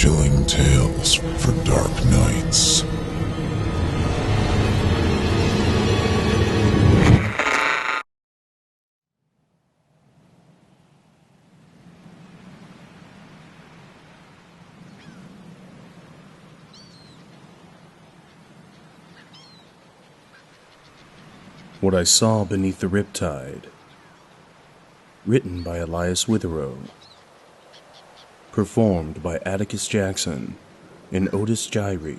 Chilling tales for dark nights. What I Saw Beneath the Riptide. Written by Elias Witherow. Performed by Atticus Jackson and Otis Gyrie.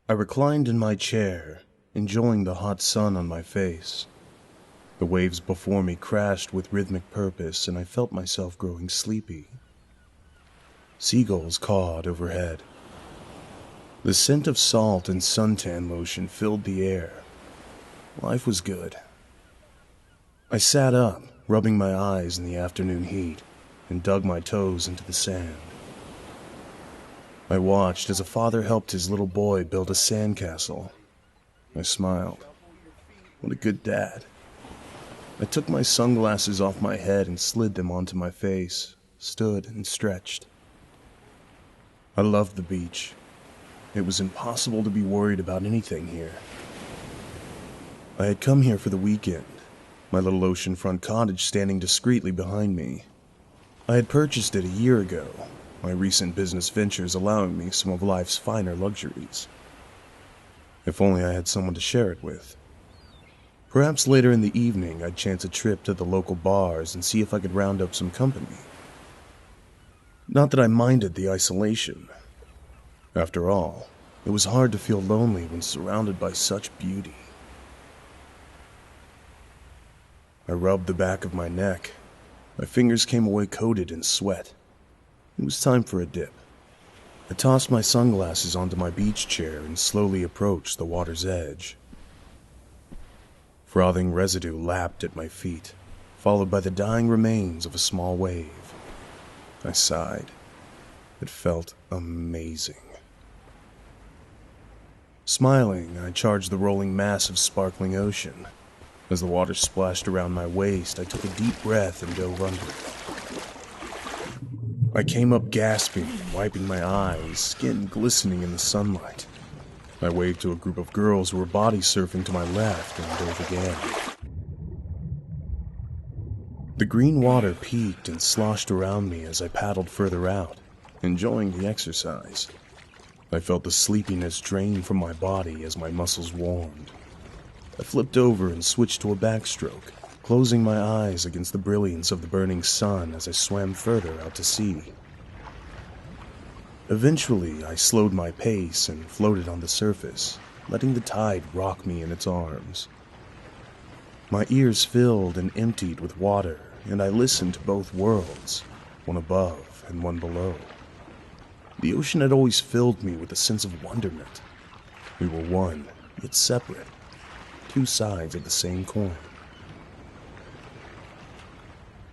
I reclined in my chair, enjoying the hot sun on my face. The waves before me crashed with rhythmic purpose, and I felt myself growing sleepy. Seagulls cawed overhead. The scent of salt and suntan lotion filled the air. Life was good. I sat up, rubbing my eyes in the afternoon heat, and dug my toes into the sand. I watched as a father helped his little boy build a sandcastle. I smiled. What a good dad. I took my sunglasses off my head and slid them onto my face, stood and stretched. I loved the beach. It was impossible to be worried about anything here. I had come here for the weekend, my little oceanfront cottage standing discreetly behind me. I had purchased it a year ago, my recent business ventures allowing me some of life's finer luxuries. If only I had someone to share it with. Perhaps later in the evening I'd chance a trip to the local bars and see if I could round up some company. Not that I minded the isolation. After all, it was hard to feel lonely when surrounded by such beauty. I rubbed the back of my neck. My fingers came away coated in sweat. It was time for a dip. I tossed my sunglasses onto my beach chair and slowly approached the water's edge. Frothing residue lapped at my feet, followed by the dying remains of a small wave. I sighed. It felt amazing. Smiling, I charged the rolling mass of sparkling ocean. As the water splashed around my waist, I took a deep breath and dove under. I came up gasping, wiping my eyes, skin glistening in the sunlight. I waved to a group of girls who were body surfing to my left and dove again. The green water peaked and sloshed around me as I paddled further out, enjoying the exercise. I felt the sleepiness drain from my body as my muscles warmed. I flipped over and switched to a backstroke, closing my eyes against the brilliance of the burning sun as I swam further out to sea. Eventually, I slowed my pace and floated on the surface, letting the tide rock me in its arms. My ears filled and emptied with water, and I listened to both worlds, one above and one below. The ocean had always filled me with a sense of wonderment. We were one, yet separate, two sides of the same coin.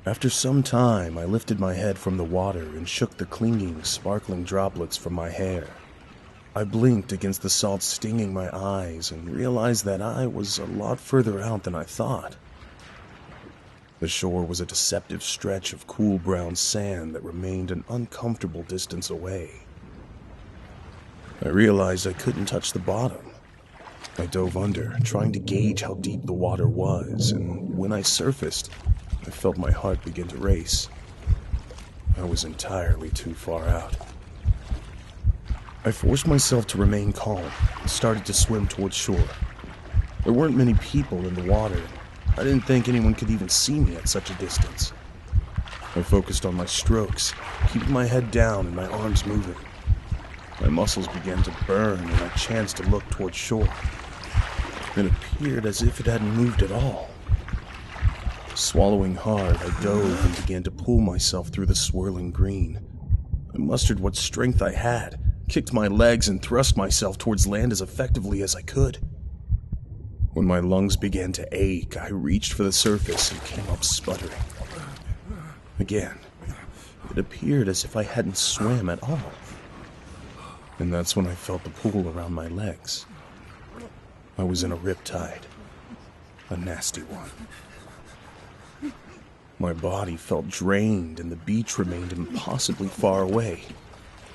After some time, I lifted my head from the water and shook the clinging, sparkling droplets from my hair. I blinked against the salt stinging my eyes and realized that I was a lot further out than I thought. The shore was a deceptive stretch of cool brown sand that remained an uncomfortable distance away. I realized I couldn't touch the bottom. I dove under, trying to gauge how deep the water was, and when I surfaced, I felt my heart begin to race. I was entirely too far out. I forced myself to remain calm and started to swim towards shore. There weren't many people in the water. I didn't think anyone could even see me at such a distance. I focused on my strokes, keeping my head down and my arms moving. My muscles began to burn and I chanced to look towards shore. It appeared as if it hadn't moved at all. Swallowing hard, I dove and began to pull myself through the swirling green. I mustered what strength I had, kicked my legs, and thrust myself towards land as effectively as I could. When my lungs began to ache, I reached for the surface and came up sputtering. Again, it appeared as if I hadn't swam at all. and that's when I felt the pull around my legs. I was in a riptide, a nasty one. My body felt drained and the beach remained impossibly far away.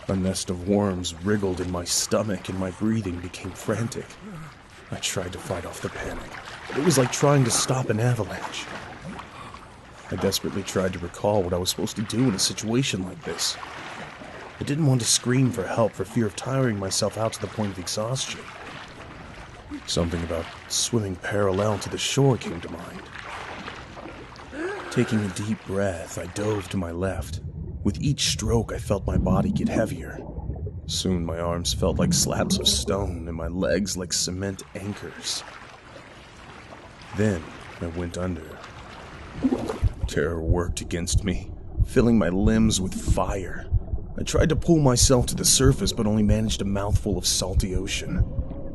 A nest of worms wriggled in my stomach and my breathing became frantic. I tried to fight off the panic, but it was like trying to stop an avalanche. I desperately tried to recall what I was supposed to do in a situation like this. I didn't want to scream for help for fear of tiring myself out to the point of exhaustion. Something about swimming parallel to the shore came to mind. Taking a deep breath, I dove to my left. With each stroke, I felt my body get heavier. Soon my arms felt like slabs of stone and my legs like cement anchors. Then I went under. Terror worked against me, filling my limbs with fire. I tried to pull myself to the surface, but only managed a mouthful of salty ocean.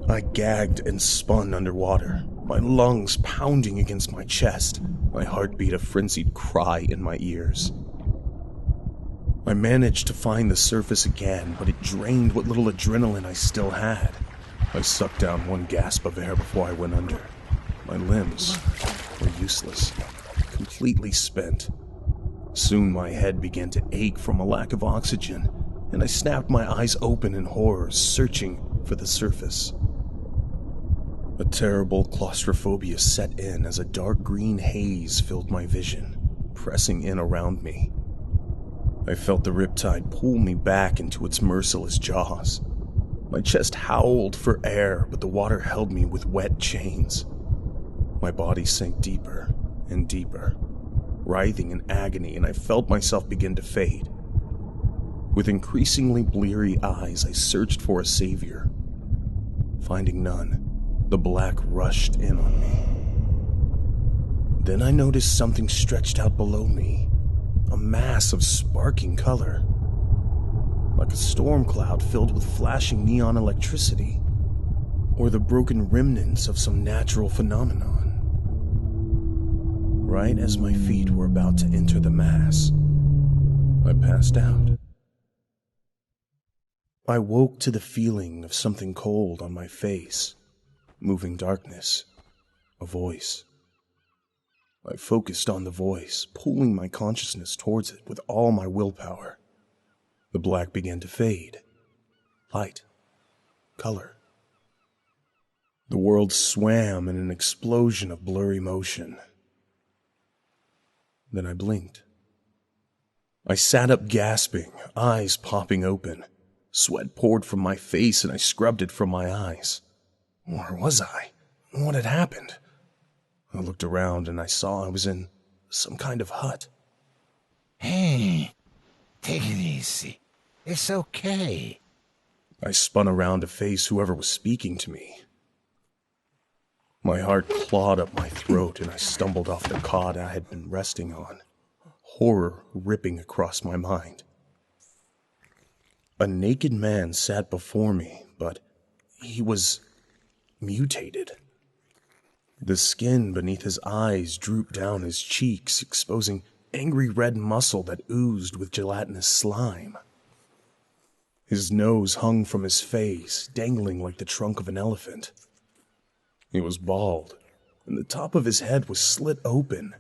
I gagged and spun underwater, my lungs pounding against my chest, my heartbeat a frenzied cry in my ears. I managed to find the surface again, but it drained what little adrenaline I still had. I sucked down one gasp of air before I went under. My limbs were useless, completely spent. Soon my head began to ache from a lack of oxygen, and I snapped my eyes open in horror, searching for the surface. A terrible claustrophobia set in as a dark green haze filled my vision, pressing in around me. I felt the riptide pull me back into its merciless jaws. My chest howled for air, but the water held me with wet chains. My body sank deeper and deeper, writhing in agony, and I felt myself begin to fade. With increasingly bleary eyes, I searched for a savior. Finding none, the black rushed in on me. Then I noticed something stretched out below me, a mass of sparking color, like a storm cloud filled with flashing neon electricity, or the broken remnants of some natural phenomenon. Right as my feet were about to enter the mass, I passed out. I woke to the feeling of something cold on my face, moving darkness, a voice. I focused on the voice, pulling my consciousness towards it with all my willpower. The black began to fade. Light. Color. The world swam in an explosion of blurry motion. Then I blinked. I sat up gasping, eyes popping open. Sweat poured from my face and I scrubbed it from my eyes. Where was I? What had happened? I looked around and I saw I was in some kind of hut. Hey, take it easy. It's okay. I spun around to face whoever was speaking to me. My heart clawed up my throat and I stumbled off the cot I had been resting on, horror ripping across my mind. A naked man sat before me, but he was mutated. The skin beneath his eyes drooped down his cheeks, exposing angry red muscle that oozed with gelatinous slime. His nose hung from his face, dangling like the trunk of an elephant. He was bald, and the top of his head was slit open.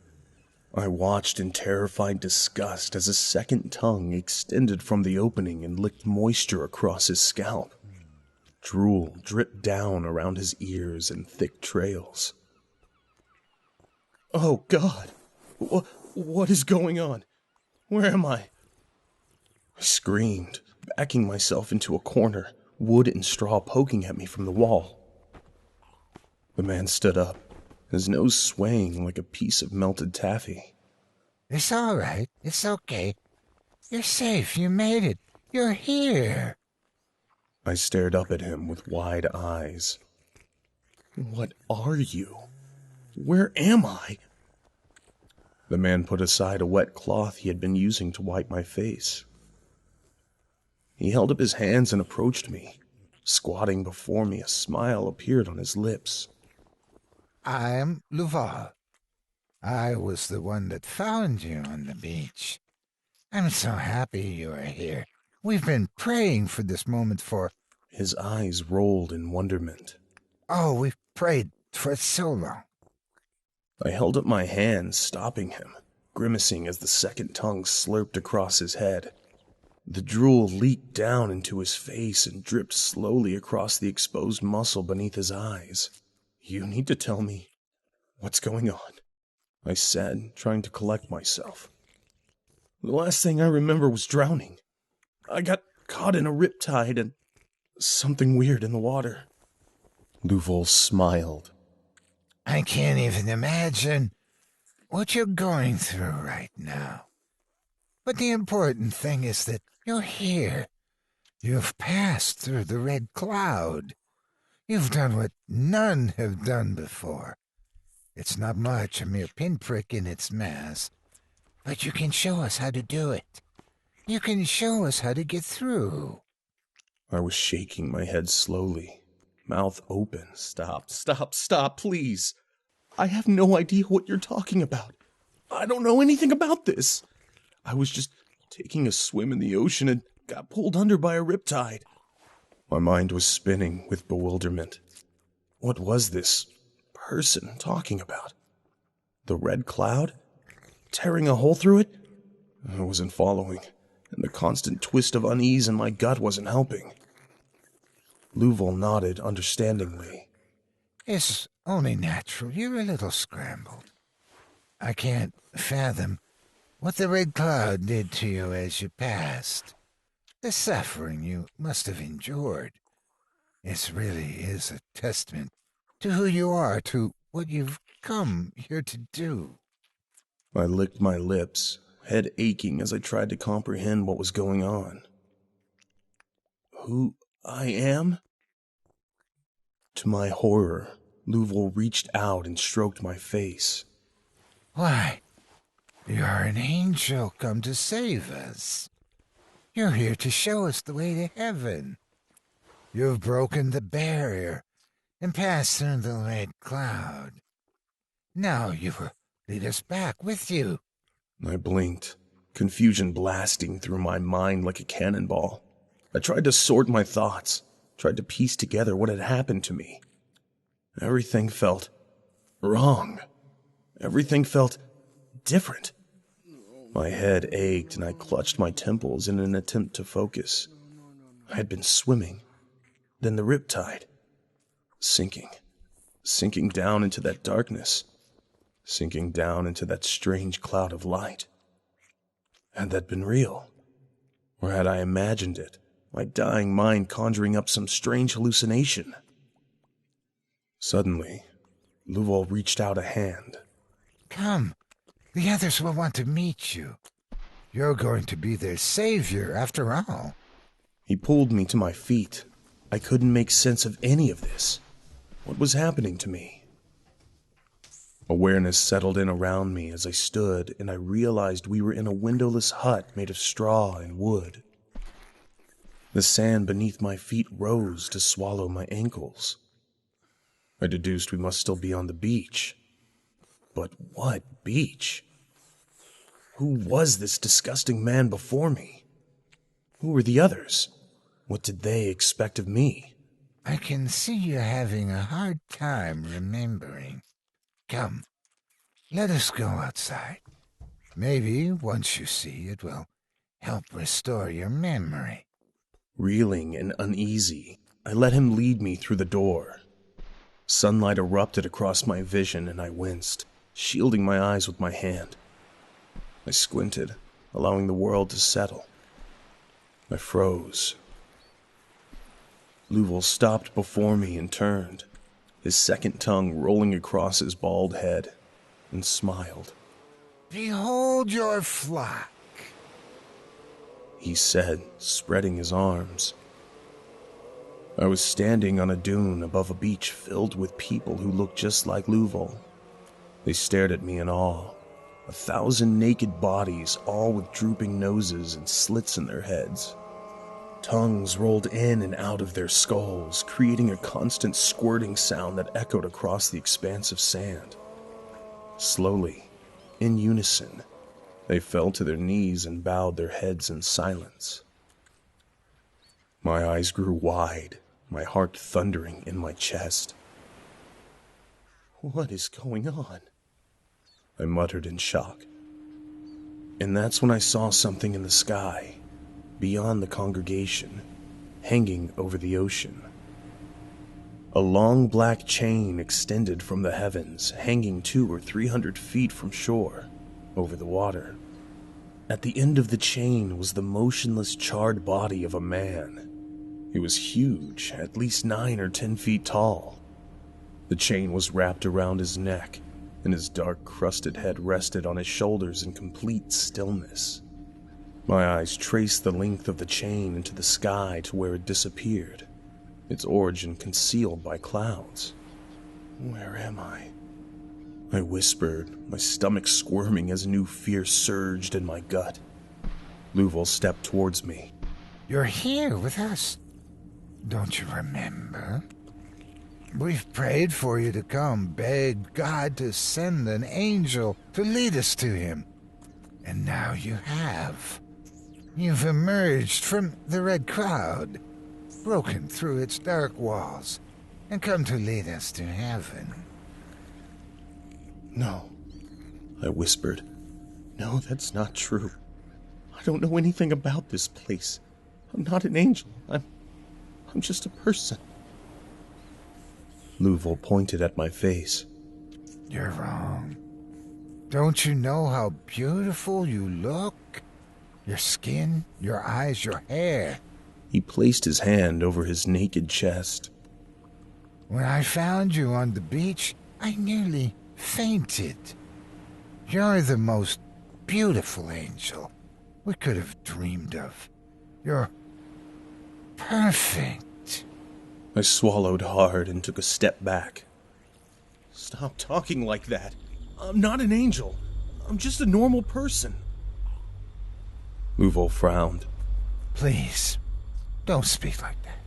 I watched in terrified disgust as a second tongue extended from the opening and licked moisture across his scalp. Drool dripped down around his ears in thick trails. Oh, God! What is going on? Where am I? I screamed, backing myself into a corner, wood and straw poking at me from the wall. The man stood up, his nose swaying like a piece of melted taffy. It's all right. It's okay. You're safe. You made it. You're here. I stared up at him with wide eyes. What are you? Where am I? The man put aside a wet cloth he had been using to wipe my face. He held up his hands and approached me. Squatting before me, a smile appeared on his lips. I'm Luval. I was the one that found you on the beach. I'm so happy you are here. We've been praying for this moment for His eyes rolled in wonderment. Oh, we've prayed for so long. I held up my hand, stopping him, grimacing as the second tongue slurped across his head. The drool leaked down into his face and dripped slowly across the exposed muscle beneath his eyes. "You need to tell me what's going on," I said, trying to collect myself. "The last thing I remember was drowning. I got caught in a riptide and something weird in the water." Louvol smiled. I can't even imagine what you're going through right now. But the important thing is that you're here. You've passed through the red cloud. You've done what none have done before. It's not much, a mere pinprick in its mass, but you can show us how to do it. You can show us how to get through. I was shaking my head slowly, mouth open. Stop, please. I have no idea what you're talking about. I don't know anything about this. I was just taking a swim in the ocean and got pulled under by a riptide. My mind was spinning with bewilderment. What was this person talking about? The red cloud? Tearing a hole through it? I wasn't following, and the constant twist of unease in my gut wasn't helping. Louvol nodded understandingly. It's only natural. You're a little scrambled. I can't fathom what the red cloud did to you as you passed. The suffering you must have endured. It really is a testament to who you are, to what you've come here to do. I licked my lips, head aching as I tried to comprehend what was going on. Who I am? To my horror, Louvol reached out and stroked my face. Why, you're an angel come to save us. You're here to show us the way to heaven. You've broken the barrier and passed through the red cloud. Now you will lead us back with you. I blinked, confusion blasting through my mind like a cannonball. I tried to sort my thoughts, tried to piece together what had happened to me. Everything felt wrong. Everything felt different. My head ached and I clutched my temples in an attempt to focus. I had been swimming, then the riptide, sinking down into that darkness, sinking down into that strange cloud of light. Had that been real? Or had I imagined it, my dying mind conjuring up some strange hallucination? Suddenly, Louvol reached out a hand. Come, the others will want to meet you. You're going to be their savior, after all. He pulled me to my feet. I couldn't make sense of any of this. What was happening to me? Awareness settled in around me as I stood, and I realized we were in a windowless hut made of straw and wood. The sand beneath my feet rose to swallow my ankles. I deduced we must still be on the beach. But what beach? Who was this disgusting man before me? Who were the others? What did they expect of me? I can see you're having a hard time remembering. Come, let us go outside. Maybe once you see it will help restore your memory. Reeling and uneasy, I let him lead me through the door. Sunlight erupted across my vision and I winced, shielding my eyes with my hand. I squinted, allowing the world to settle. I froze. Louvol stopped before me and turned, his second tongue rolling across his bald head, and smiled. Behold your flock, he said, spreading his arms. I was standing on a dune above a beach filled with people who looked just like Louvol. They stared at me in awe, 1,000 naked bodies, all with drooping noses and slits in their heads. Tongues rolled in and out of their skulls, creating a constant squirting sound that echoed across the expanse of sand. Slowly, in unison, they fell to their knees and bowed their heads in silence. My eyes grew wide, my heart thundering in my chest. What is going on? I muttered in shock. And that's when I saw something in the sky, beyond the congregation, hanging over the ocean. A long black chain extended from the heavens, hanging 200 or 300 feet from shore, over the water. At the end of the chain was the motionless, charred body of a man. He was huge, at least 9 or 10 feet tall. The chain was wrapped around his neck, and his dark, crusted head rested on his shoulders in complete stillness. My eyes traced the length of the chain into the sky to where it disappeared, its origin concealed by clouds. Where am I? I whispered, my stomach squirming as new fear surged in my gut. Louvel stepped towards me. You're here with us. Don't you remember? We've prayed for you to come, begged God to send an angel to lead us to him. And now you have. You've emerged from the red cloud, broken through its dark walls, and come to lead us to heaven. No, I whispered. No, that's not true. I don't know anything about this place. I'm not an angel. I'm just a person. Louvel pointed at my face. You're wrong. Don't you know how beautiful you look? Your skin, your eyes, your hair. He placed his hand over his naked chest. When I found you on the beach, I nearly fainted. You're the most beautiful angel we could have dreamed of. You're perfect. I swallowed hard and took a step back. Stop talking like that. I'm not an angel. I'm just a normal person. Louvel frowned. Please, don't speak like that.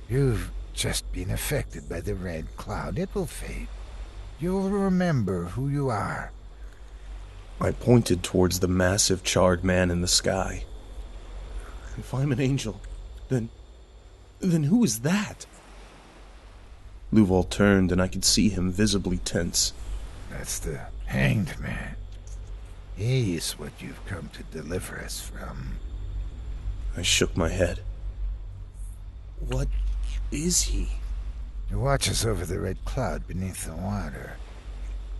You've just been affected by the red cloud. It will fade. You'll remember who you are. I pointed towards the massive charred man in the sky. If I'm an angel, then who is that? Louvel turned and I could see him visibly tense. That's the hanged man. He's what you've come to deliver us from. I shook my head. What is he? He watches over the red cloud beneath the water.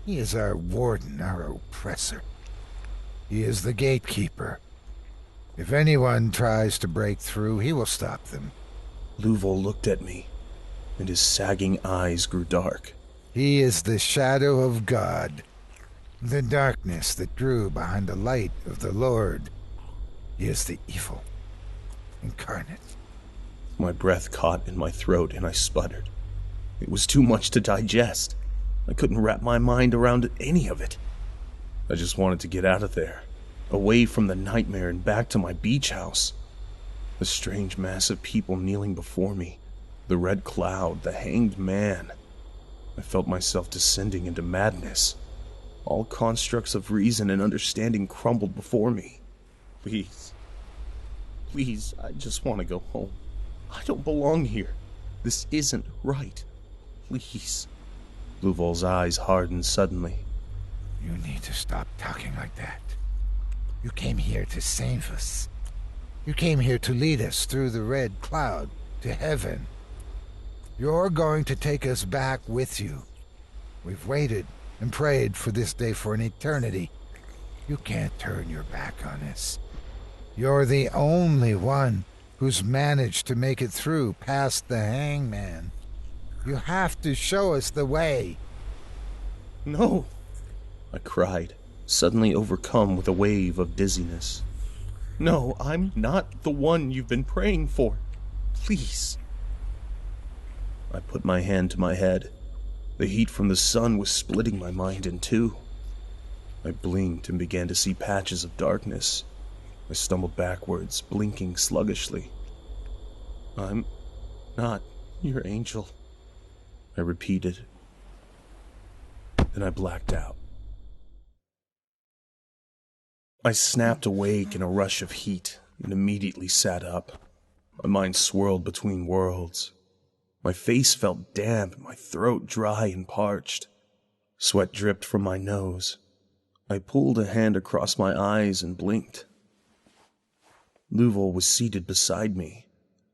He is our warden, our oppressor. He is the gatekeeper. If anyone tries to break through, he will stop them. Louvel looked at me, and his sagging eyes grew dark. He is the shadow of God, the darkness that grew behind the light of the Lord. He is the evil incarnate. My breath caught in my throat, and I sputtered. It was too much to digest. I couldn't wrap my mind around any of it. I just wanted to get out of there, away from the nightmare and back to my beach house. The strange mass of people kneeling before me, the red cloud, the hanged man. I felt myself descending into madness. All constructs of reason and understanding crumbled before me. Please, I just want to go home. I don't belong here. This isn't right. Please. Louvel's eyes hardened suddenly. You need to stop talking like that. You came here to save us. You came here to lead us through the red cloud to heaven. You're going to take us back with you. We've waited and prayed for this day for an eternity. You can't turn your back on us. You're the only one who's managed to make it through past the hangman. You have to show us the way. No, I cried, suddenly overcome with a wave of dizziness. No, I'm not the one you've been praying for. Please. I put my hand to my head. The heat from the sun was splitting my mind in two. I blinked and began to see patches of darkness. I stumbled backwards, blinking sluggishly. I'm not your angel, I repeated. Then I blacked out. I snapped awake in a rush of heat and immediately sat up. My mind swirled between worlds. My face felt damp, my throat dry and parched. Sweat dripped from my nose. I pulled a hand across my eyes and blinked. Louvel was seated beside me,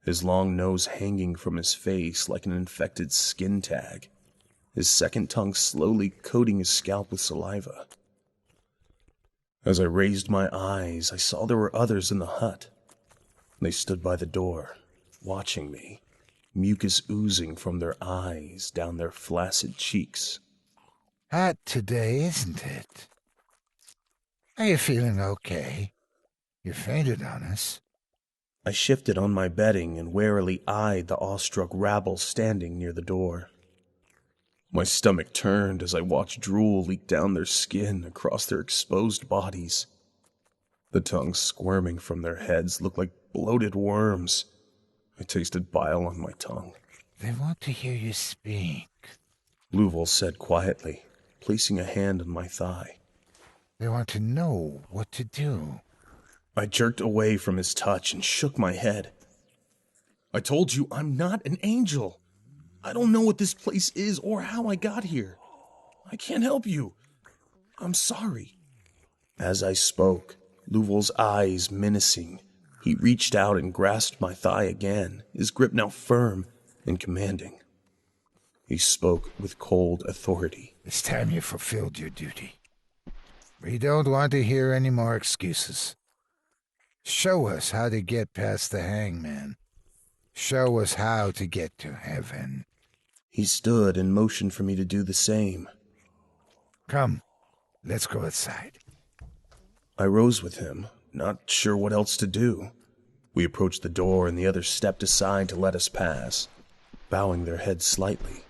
his long nose hanging from his face like an infected skin tag, his second tongue slowly coating his scalp with saliva. As I raised my eyes, I saw there were others in the hut. They stood by the door, watching me, mucus oozing from their eyes down their flaccid cheeks. Hot today, isn't it? Are you feeling okay? You fainted on us. I shifted on my bedding and warily eyed the awestruck rabble standing near the door. My stomach turned as I watched drool leak down their skin across their exposed bodies. The tongues squirming from their heads looked like bloated worms. I tasted bile on my tongue. They want to hear you speak. Louvel said quietly, placing a hand on my thigh. They want to know what to do. I jerked away from his touch and shook my head. I told you I'm not an angel. I don't know what this place is or how I got here. I can't help you. I'm sorry. As I spoke, Louvel's eyes menacing, he reached out and grasped my thigh again, his grip now firm and commanding. He spoke with cold authority. It's time you fulfilled your duty. We don't want to hear any more excuses. Show us how to get past the hangman. Show us how to get to heaven. He stood and motioned for me to do the same. Come, let's go outside. I rose with him, not sure what else to do. We approached the door and the others stepped aside to let us pass, bowing their heads slightly.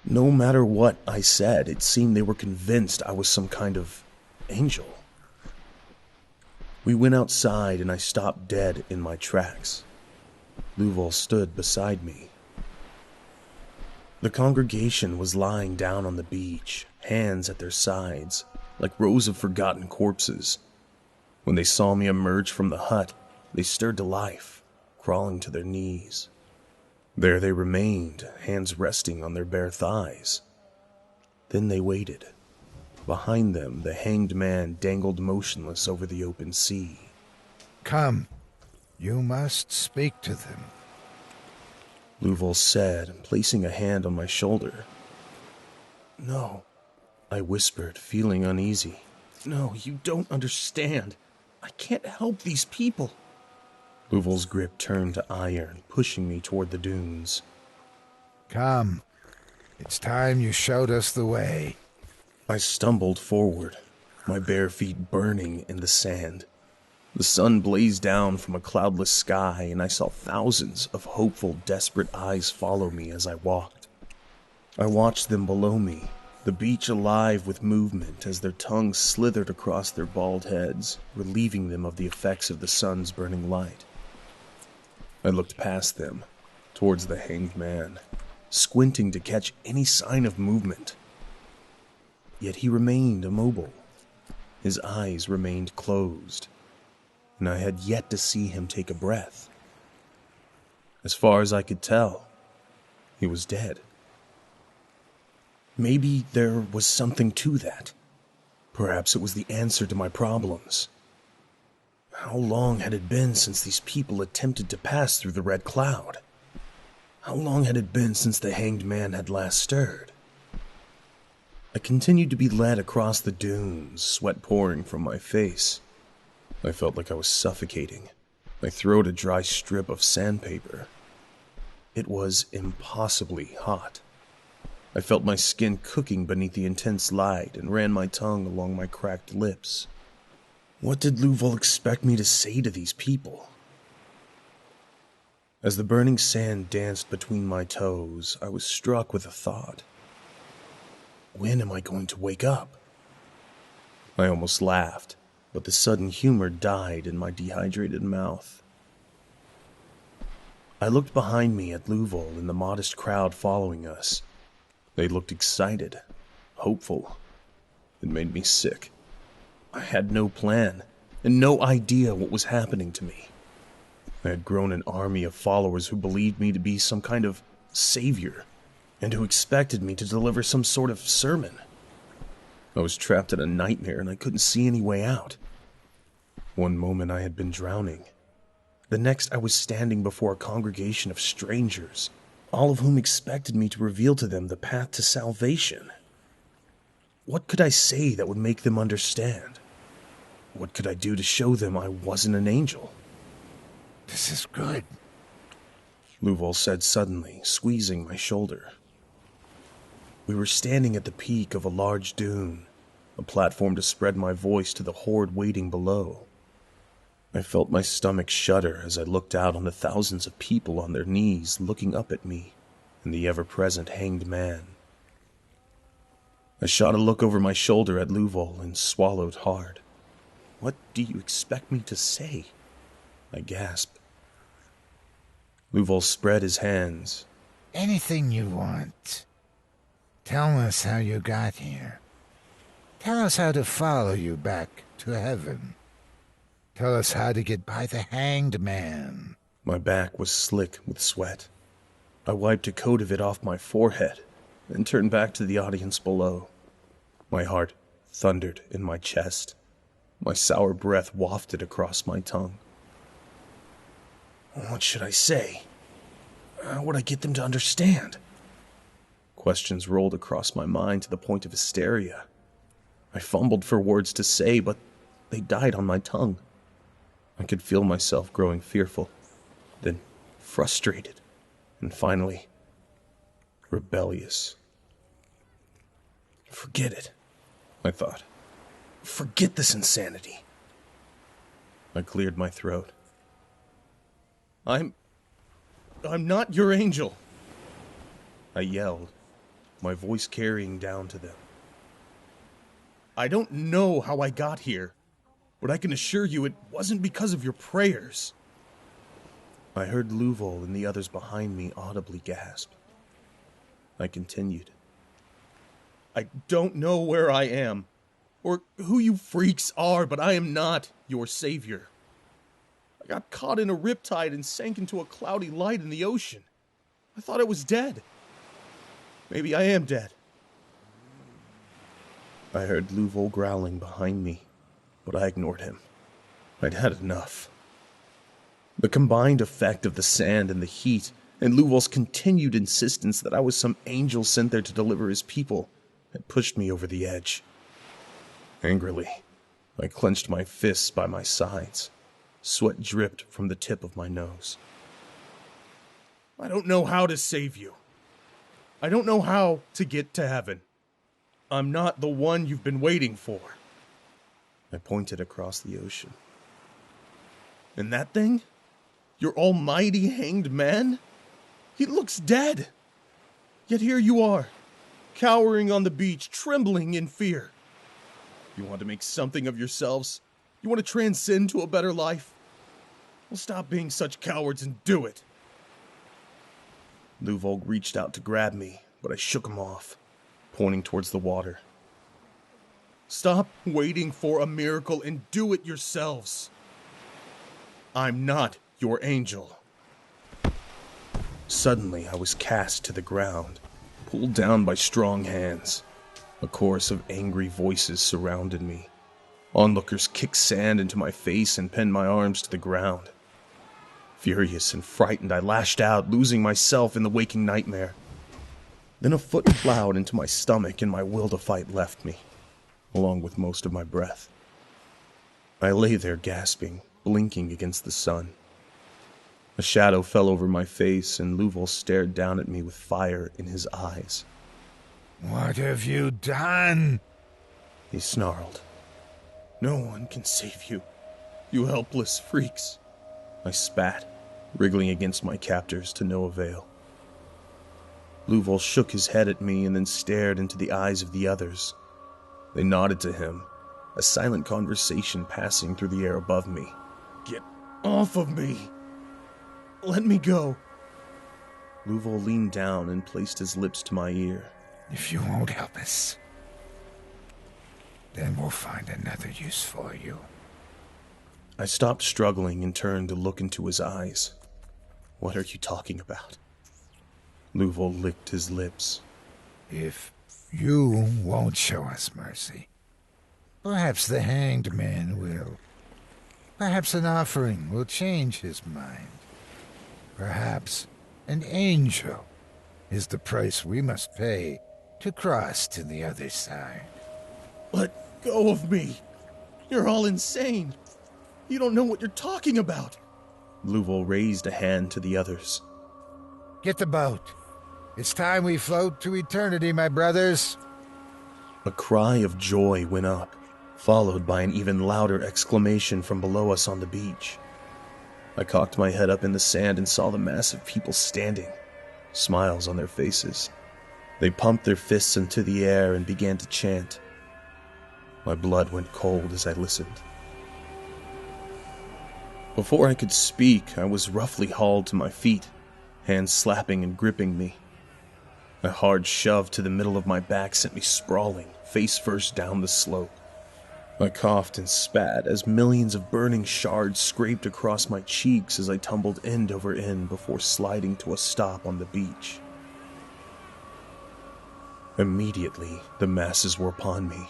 No matter what I said, it seemed they were convinced I was some kind of angel. We went outside and I stopped dead in my tracks. Louvel stood beside me. The congregation was lying down on the beach, hands at their sides, like rows of forgotten corpses. When they saw me emerge from the hut, they stirred to life, crawling to their knees. There they remained, hands resting on their bare thighs. Then they waited. Behind them, the hanged man dangled motionless over the open sea. Come, you must speak to them. Louvel said, placing a hand on my shoulder. No, I whispered, feeling uneasy. No, you don't understand. I can't help these people. Louvel's grip turned to iron, pushing me toward the dunes. Come, it's time you showed us the way. I stumbled forward, my bare feet burning in the sand. The sun blazed down from a cloudless sky, and I saw thousands of hopeful, desperate eyes follow me as I walked. I watched them below me, the beach alive with movement as their tongues slithered across their bald heads, relieving them of the effects of the sun's burning light. I looked past them, towards the hanged man, squinting to catch any sign of movement. Yet he remained immobile. His eyes remained closed, and I had yet to see him take a breath. As far as I could tell, he was dead. Maybe there was something to that. Perhaps it was the answer to my problems. How long had it been since these people attempted to pass through the red cloud? How long had it been since the hanged man had last stirred? I continued to be led across the dunes, sweat pouring from my face. I felt like I was suffocating, my throat a dry strip of sandpaper. It was impossibly hot. I felt my skin cooking beneath the intense light and ran my tongue along my cracked lips. What did Louvel expect me to say to these people? As the burning sand danced between my toes, I was struck with a thought. When am I going to wake up? I almost laughed, but the sudden humor died in my dehydrated mouth. I looked behind me at Louvel and the modest crowd following us. They looked excited, hopeful. It made me sick. I had no plan and no idea what was happening to me. I had grown an army of followers who believed me to be some kind of savior, and who expected me to deliver some sort of sermon. I was trapped in a nightmare and I couldn't see any way out. One moment I had been drowning. The next I was standing before a congregation of strangers, all of whom expected me to reveal to them the path to salvation. What could I say that would make them understand? What could I do to show them I wasn't an angel? This is good. Luval said suddenly, squeezing my shoulder. We were standing at the peak of a large dune, a platform to spread my voice to the horde waiting below. I felt my stomach shudder as I looked out on the thousands of people on their knees looking up at me and the ever-present hanged man. I shot a look over my shoulder at Luval and swallowed hard. What do you expect me to say? I gasped. Luval spread his hands. Anything you want. Tell us how you got here. Tell us how to follow you back to heaven. Tell us how to get by the hanged man. My back was slick with sweat. I wiped a coat of it off my forehead and turned back to the audience below. My heart thundered in my chest. My sour breath wafted across my tongue. What should I say? How would I get them to understand? Questions rolled across my mind to the point of hysteria. I fumbled for words to say, but they died on my tongue. I could feel myself growing fearful, then frustrated, and finally, rebellious. Forget it, I thought. Forget this insanity. I cleared my throat. I'm not your angel, I yelled, my voice carrying down to them. I don't know how I got here, but I can assure you it wasn't because of your prayers. I heard Luval and the others behind me audibly gasp. I continued. I don't know where I am, or who you freaks are, but I am not your savior. I got caught in a riptide and sank into a cloudy light in the ocean. I thought I was dead. Maybe I am dead. I heard Luval growling behind me, but I ignored him. I'd had enough. The combined effect of the sand and the heat, and Luval's continued insistence that I was some angel sent there to deliver his people, had pushed me over the edge. Angrily, I clenched my fists by my sides. Sweat dripped from the tip of my nose. I don't know how to save you. I don't know how to get to heaven. I'm not the one you've been waiting for. I pointed across the ocean. And that thing? Your almighty hanged man? He looks dead. Yet here you are, cowering on the beach, trembling in fear. You want to make something of yourselves? You want to transcend to a better life? Well, stop being such cowards and do it. Luval reached out to grab me, but I shook him off, pointing towards the water. Stop waiting for a miracle and do it yourselves. I'm not your angel. Suddenly, I was cast to the ground, pulled down by strong hands. A chorus of angry voices surrounded me. Onlookers kicked sand into my face and pinned my arms to the ground. Furious and frightened, I lashed out, losing myself in the waking nightmare. Then a foot plowed into my stomach and my will to fight left me, along with most of my breath. I lay there gasping, blinking against the sun. A shadow fell over my face and Luval stared down at me with fire in his eyes. What have you done? He snarled. No one can save you, you helpless freaks. I spat, wriggling against my captors to no avail. Luval shook his head at me and then stared into the eyes of the others. They nodded to him, a silent conversation passing through the air above me. Get off of me! Let me go! Luval leaned down and placed his lips to my ear. If you won't help us, then we'll find another use for you. I stopped struggling and turned to look into his eyes. What are you talking about? Luval licked his lips. If you won't show us mercy, perhaps the hanged man will. Perhaps an offering will change his mind. Perhaps an angel is the price we must pay to cross to the other side. Let go of me! You're all insane! You don't know what you're talking about! Luval raised a hand to the others. Get the boat. It's time we float to eternity, my brothers. A cry of joy went up, followed by an even louder exclamation from below us on the beach. I cocked my head up in the sand and saw the mass of people standing, smiles on their faces. They pumped their fists into the air and began to chant. My blood went cold as I listened. Before I could speak, I was roughly hauled to my feet, hands slapping and gripping me. A hard shove to the middle of my back sent me sprawling, face first down the slope. I coughed and spat as millions of burning shards scraped across my cheeks as I tumbled end over end before sliding to a stop on the beach. Immediately, the masses were upon me.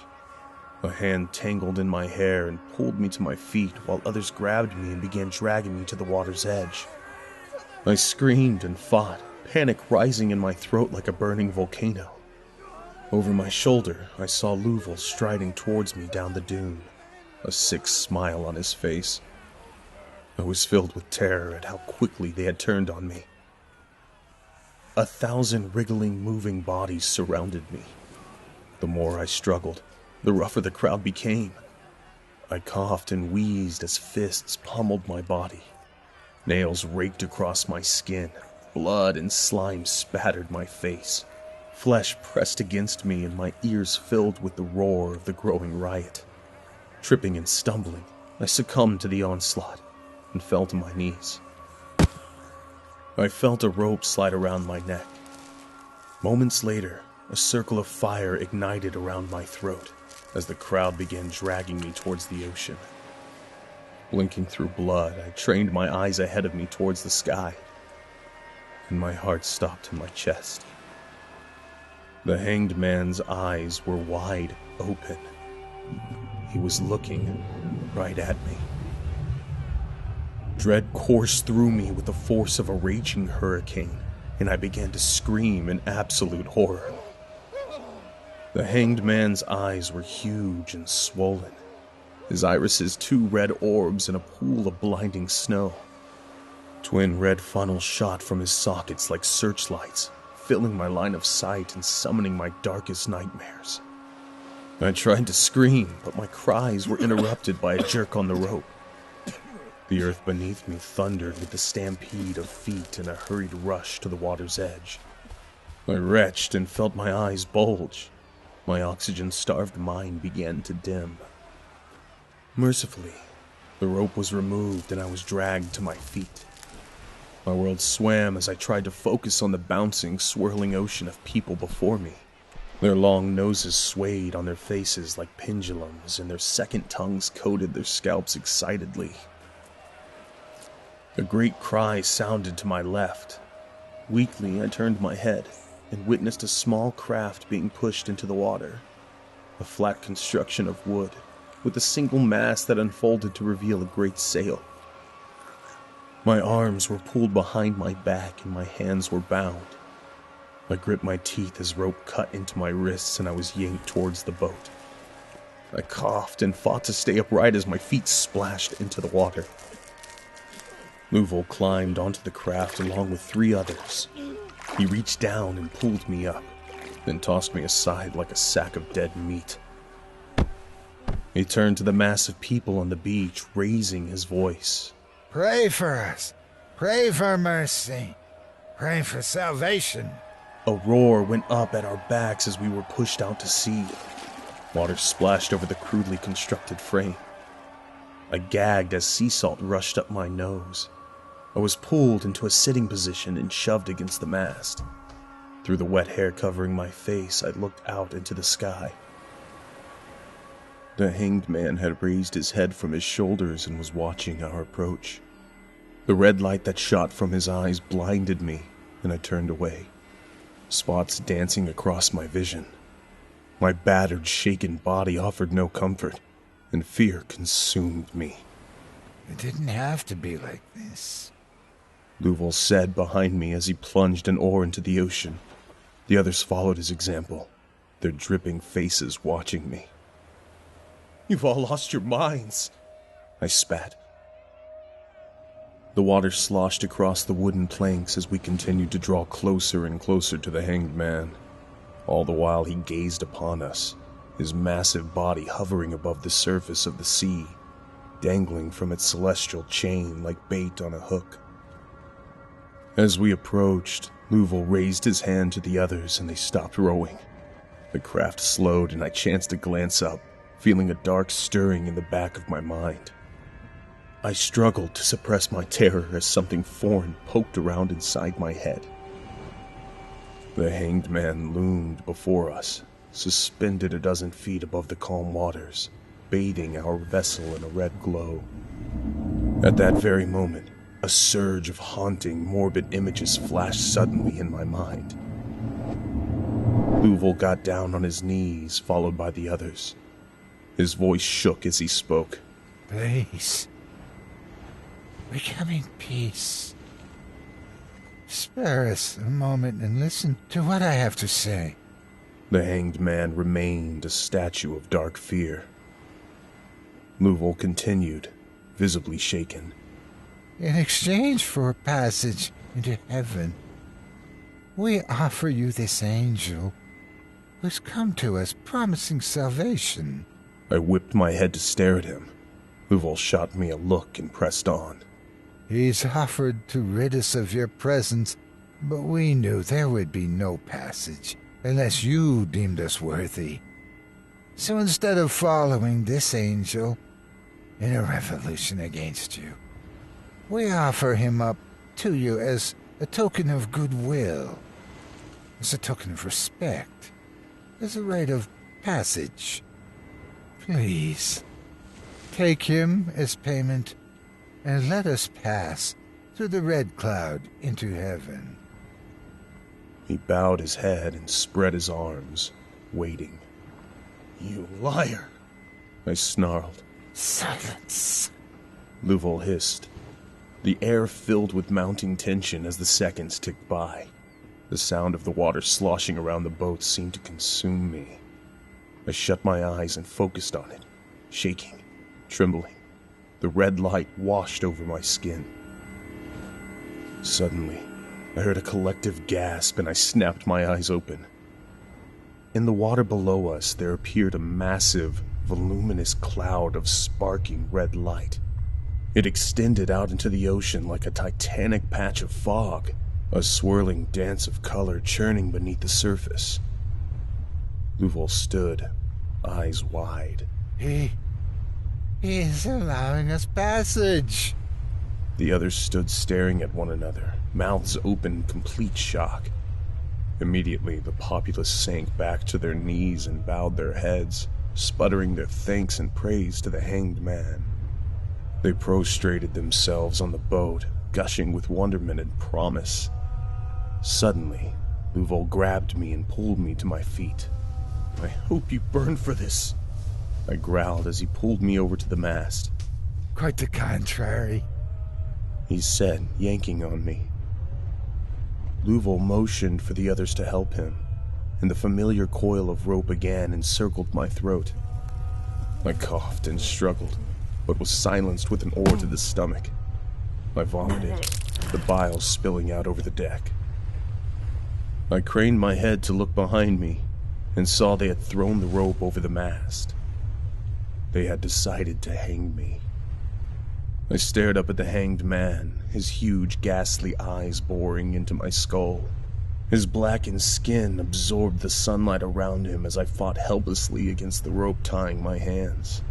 A hand tangled in my hair and pulled me to my feet while others grabbed me and began dragging me to the water's edge. I screamed and fought, panic rising in my throat like a burning volcano. Over my shoulder, I saw Luval striding towards me down the dune, a sick smile on his face. I was filled with terror at how quickly they had turned on me. 1,000 wriggling, moving bodies surrounded me. The more I struggled, the rougher the crowd became. I coughed and wheezed as fists pummeled my body. Nails raked across my skin. Blood and slime spattered my face. Flesh pressed against me and my ears filled with the roar of the growing riot. Tripping and stumbling, I succumbed to the onslaught and fell to my knees. I felt a rope slide around my neck. Moments later, a circle of fire ignited around my throat as the crowd began dragging me towards the ocean. Blinking through blood, I trained my eyes ahead of me towards the sky, and my heart stopped in my chest. The hanged man's eyes were wide open. He was looking right at me. Dread coursed through me with the force of a raging hurricane, and I began to scream in absolute horror. The hanged man's eyes were huge and swollen, his irises 2 red orbs in a pool of blinding snow. Twin red funnels shot from his sockets like searchlights, filling my line of sight and summoning my darkest nightmares. I tried to scream, but my cries were interrupted by a jerk on the rope. The earth beneath me thundered with the stampede of feet and a hurried rush to the water's edge. I retched and felt my eyes bulge. My oxygen-starved mind began to dim. Mercifully, the rope was removed and I was dragged to my feet. My world swam as I tried to focus on the bouncing, swirling ocean of people before me. Their long noses swayed on their faces like pendulums, and their second tongues coated their scalps excitedly. A great cry sounded to my left. Weakly, I turned my head and witnessed a small craft being pushed into the water. A flat construction of wood, with a single mast that unfolded to reveal a great sail. My arms were pulled behind my back and my hands were bound. I gripped my teeth as rope cut into my wrists and I was yanked towards the boat. I coughed and fought to stay upright as my feet splashed into the water. Luval climbed onto the craft along with 3 others. He reached down and pulled me up, then tossed me aside like a sack of dead meat. He turned to the mass of people on the beach, raising his voice. Pray for us. Pray for mercy. Pray for salvation. A roar went up at our backs as we were pushed out to sea. Water splashed over the crudely constructed frame. I gagged as sea salt rushed up my nose. I was pulled into a sitting position and shoved against the mast. Through the wet hair covering my face, I looked out into the sky. The hanged man had raised his head from his shoulders and was watching our approach. The red light that shot from his eyes blinded me, and I turned away, spots dancing across my vision. My battered, shaken body offered no comfort, and fear consumed me. It didn't have to be like this, Louvel said behind me as he plunged an oar into the ocean. The others followed his example, their dripping faces watching me. "You've all lost your minds," I spat. The water sloshed across the wooden planks as we continued to draw closer and closer to the hanged man. All the while he gazed upon us, his massive body hovering above the surface of the sea, dangling from its celestial chain like bait on a hook. As we approached, Louvel raised his hand to the others and they stopped rowing. The craft slowed and I chanced to glance up, feeling a dark stirring in the back of my mind. I struggled to suppress my terror as something foreign poked around inside my head. The hanged man loomed before us, suspended a dozen feet above the calm waters, bathing our vessel in a red glow. At that very moment, a surge of haunting, morbid images flashed suddenly in my mind. Louvel got down on his knees, followed by the others. His voice shook as he spoke. "Please. We come in peace. Spare us a moment and listen to what I have to say." The hanged man remained a statue of dark fear. Louvel continued, visibly shaken. "In exchange for a passage into heaven, we offer you this angel who's come to us promising salvation." I whipped my head to stare at him. Louvel shot me a look and pressed on. "He's offered to rid us of your presence, but we knew there would be no passage unless you deemed us worthy. So instead of following this angel in a revolution against you, we offer him up to you as a token of goodwill, as a token of respect, as a rite of passage. Please, take him as payment and let us pass through the red cloud into heaven." He bowed his head and spread his arms, waiting. "You liar!" I snarled. "Silence!" Louvel hissed. The air filled with mounting tension as the seconds ticked by. The sound of the water sloshing around the boat seemed to consume me. I shut my eyes and focused on it, shaking, trembling. The red light washed over my skin. Suddenly, I heard a collective gasp and I snapped my eyes open. In the water below us, there appeared a massive, voluminous cloud of sparking red light. It extended out into the ocean like a titanic patch of fog, a swirling dance of color churning beneath the surface. Louvel stood, eyes wide. He is allowing us passage." The others stood staring at one another, mouths open in complete shock. Immediately, the populace sank back to their knees and bowed their heads, sputtering their thanks and praise to the hanged man. They prostrated themselves on the boat, gushing with wonderment and promise. Suddenly, Louvel grabbed me and pulled me to my feet. "I hope you burn for this," I growled as he pulled me over to the mast. "Quite the contrary," he said, yanking on me. Louvel motioned for the others to help him, and the familiar coil of rope again encircled my throat. I coughed and struggled, but was silenced with an oar to the stomach. I vomited, the bile spilling out over the deck. I craned my head to look behind me, and saw they had thrown the rope over the mast. They had decided to hang me. I stared up at the hanged man, his huge, ghastly eyes boring into my skull. His blackened skin absorbed the sunlight around him as I fought helplessly against the rope tying my hands.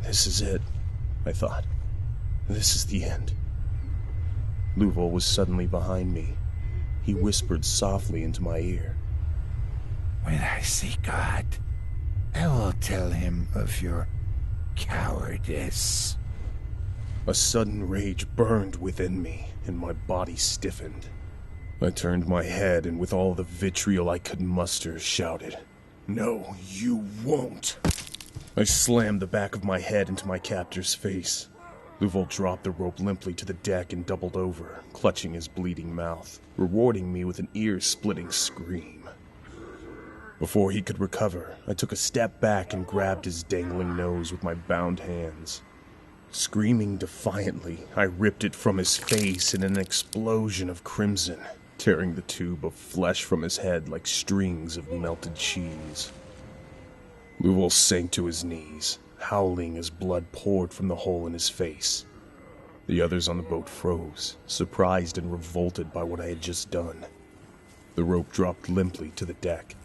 This is it, I thought. This is the end. Louvel was suddenly behind me. He whispered softly into my ear. "When I see God, I will tell him of your cowardice. A sudden rage burned within me, and my body stiffened. I turned my head and with all the vitriol I could muster, shouted, "No, you won't!" I slammed the back of my head into my captor's face. Louval dropped the rope limply to the deck and doubled over, clutching his bleeding mouth, rewarding me with an ear-splitting scream. Before he could recover, I took a step back and grabbed his dangling nose with my bound hands. Screaming defiantly, I ripped it from his face in an explosion of crimson, tearing the tube of flesh from his head like strings of melted cheese. Louval sank to his knees, howling as blood poured from the hole in his face. The others on the boat froze, surprised and revolted by what I had just done. The rope dropped limply to the deck.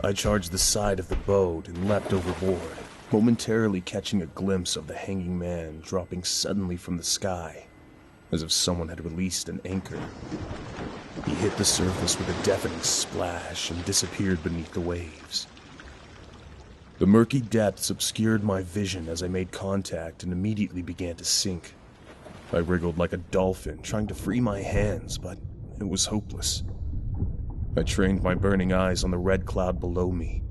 I charged the side of the boat and leapt overboard, momentarily catching a glimpse of the hanging man dropping suddenly from the sky, as if someone had released an anchor. He hit the surface with a deafening splash and disappeared beneath the waves. The murky depths obscured my vision as I made contact and immediately began to sink. I wriggled like a dolphin, trying to free my hands, but it was hopeless. I trained my burning eyes on the red cloud below me.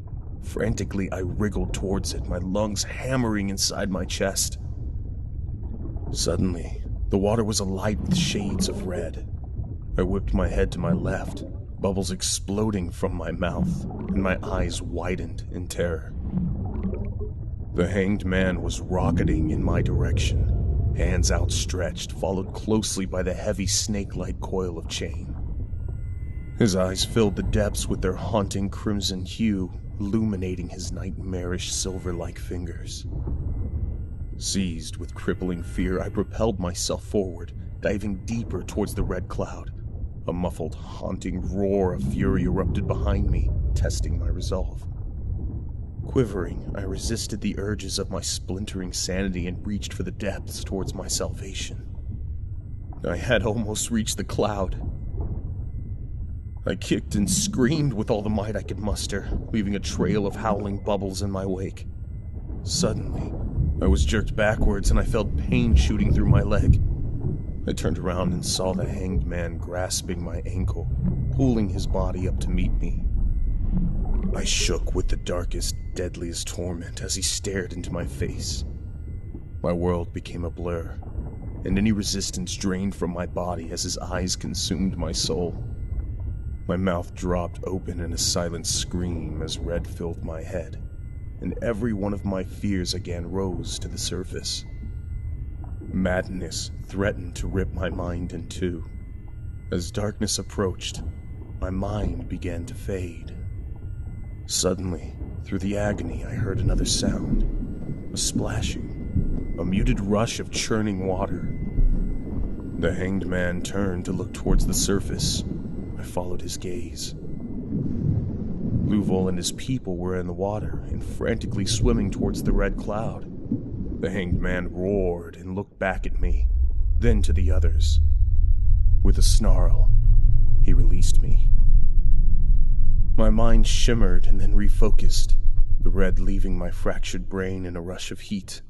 Frantically, I wriggled towards it, my lungs hammering inside my chest. Suddenly, the water was alight with shades of red. I whipped my head to my left, bubbles exploding from my mouth, and my eyes widened in terror. The hanged man was rocketing in my direction, hands outstretched, followed closely by the heavy snake-like coil of chain. His eyes filled the depths with their haunting crimson hue, illuminating his nightmarish silver-like fingers. Seized with crippling fear, I propelled myself forward, diving deeper towards the red cloud. A muffled, haunting roar of fury erupted behind me, testing my resolve. Quivering, I resisted the urges of my splintering sanity and reached for the depths towards my salvation. I had almost reached the cloud. I kicked and screamed with all the might I could muster, leaving a trail of howling bubbles in my wake. Suddenly, I was jerked backwards and I felt pain shooting through my leg. I turned around and saw the hanged man grasping my ankle, pulling his body up to meet me. I shook with the darkest, deadliest torment as he stared into my face. My world became a blur, and any resistance drained from my body as his eyes consumed my soul. My mouth dropped open in a silent scream as red filled my head, and every one of my fears again rose to the surface. Madness threatened to rip my mind in two. As darkness approached, my mind began to fade. Suddenly, through the agony, I heard another sound, a splashing, a muted rush of churning water. The hanged man turned to look towards the surface. I followed his gaze. Louval and his people were in the water and frantically swimming towards the red cloud. The hanged man roared and looked back at me, then to the others. With a snarl, he released me. My mind shimmered and then refocused, the red leaving my fractured brain in a rush of heat.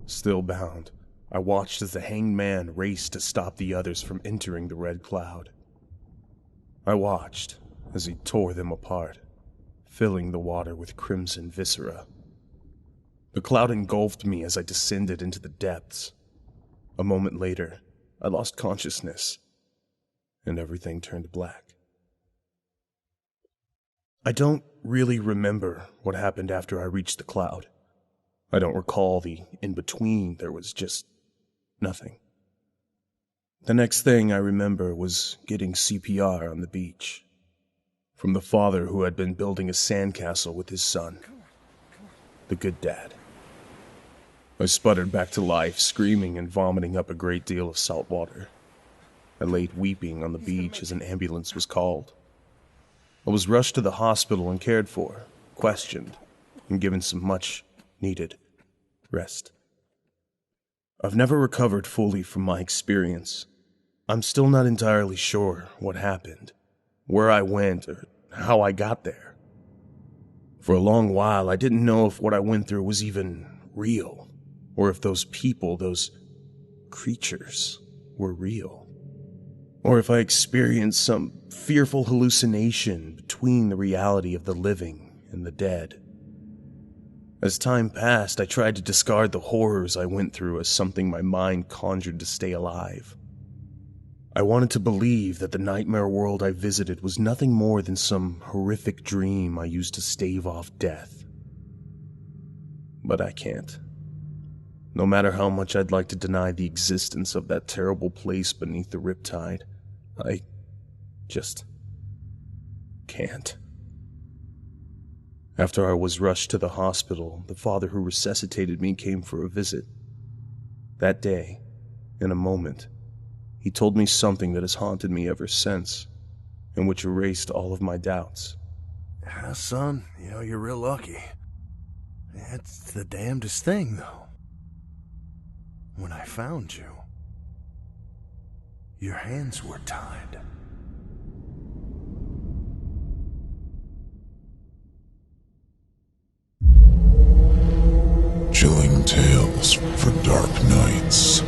Still bound, I watched as the hanged man raced to stop the others from entering the red cloud. I watched as he tore them apart, filling the water with crimson viscera. The cloud engulfed me as I descended into the depths. A moment later, I lost consciousness, and everything turned black. I don't really remember what happened after I reached the cloud. I don't recall the in-between. There was just nothing. The next thing I remember was getting CPR on the beach from the father who had been building a sandcastle with his son, the good dad. I sputtered back to life, screaming and vomiting up a great deal of salt water. I laid weeping on the beach as an ambulance was called. I was rushed to the hospital and cared for, questioned, and given some much-needed rest. I've never recovered fully from my experience. I'm still not entirely sure what happened, where I went, or how I got there. For a long while, I didn't know if what I went through was even real, or if those people, those creatures, were real, or if I experienced some fearful hallucination between the reality of the living and the dead. As time passed, I tried to discard the horrors I went through as something my mind conjured to stay alive. I wanted to believe that the nightmare world I visited was nothing more than some horrific dream I used to stave off death. But I can't. No matter how much I'd like to deny the existence of that terrible place beneath the Riptide, I just can't. After I was rushed to the hospital, the father who resuscitated me came for a visit. That day, in a moment, he told me something that has haunted me ever since, and which erased all of my doubts. Son, you're real lucky. It's the damnedest thing, though. When I found you, your hands were tied. Chilling tales for dark nights.